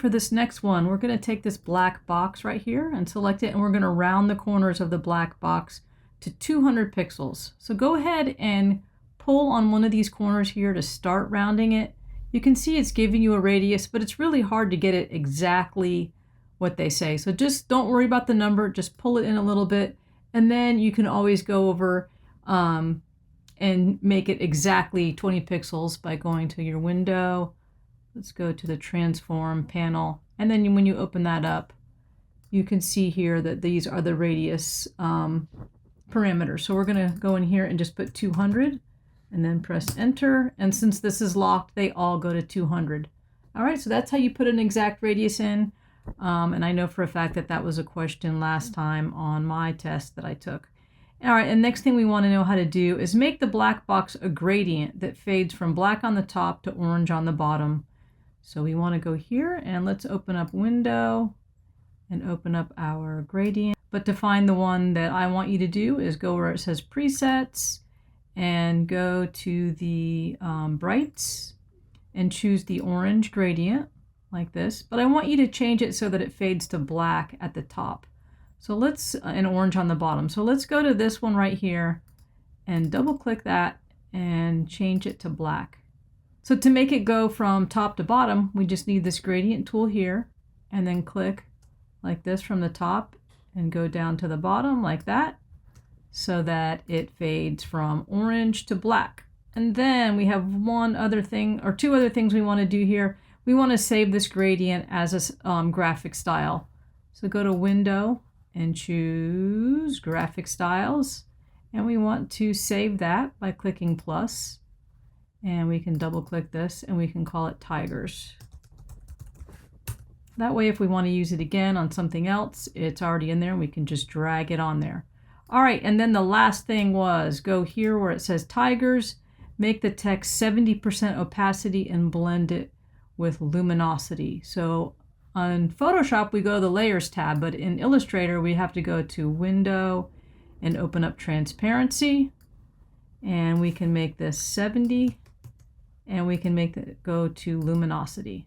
for this next one, we're going to take this black box right here and select it, and we're going to round the corners of the black box to 200 pixels. So go ahead and pull on one of these corners here to start rounding it. You can see it's giving you a radius, but it's really hard to get it exactly what they say. So just don't worry about the number, just pull it in a little bit, and then you can always go over and make it exactly 20 pixels by going to your window. Let's go to the transform panel, and then when you open that up, you can see here that these are the radius parameters. So we're going to go in here and just put 200 and then press enter, and since this is locked, they all go to 200. All right, so that's how you put an exact radius in, and I know for a fact that that was a question last time on my test that I took. All right, and next thing we want to know how to do is make the black box a gradient that fades from black on the top to orange on the bottom. So we want to go here and let's open up window and open up our gradient. But to find the one that I want you to do is go where it says presets and go to the brights and choose the orange gradient like this. But I want you to change it so that it fades to black at the top. So let's, and orange on the bottom. So let's go to this one right here and double click that and change it to black. So to make it go from top to bottom, we just need this gradient tool here and then click like this from the top and go down to the bottom like that so that it fades from orange to black. And then we have one other thing or two other things we want to do here. We want to save this gradient as a graphic style. So go to window and choose graphic styles. And we want to save that by clicking plus. And we can double click this and we can call it tigers. That way, if we want to use it again on something else, it's already in there and we can just drag it on there. All right, and then the last thing was go here where it says tigers, make the text 70% opacity and blend it with luminosity. So on Photoshop, we go to the layers tab, but in Illustrator, we have to go to window and open up transparency. And we can make this 70 and we can make it go to luminosity.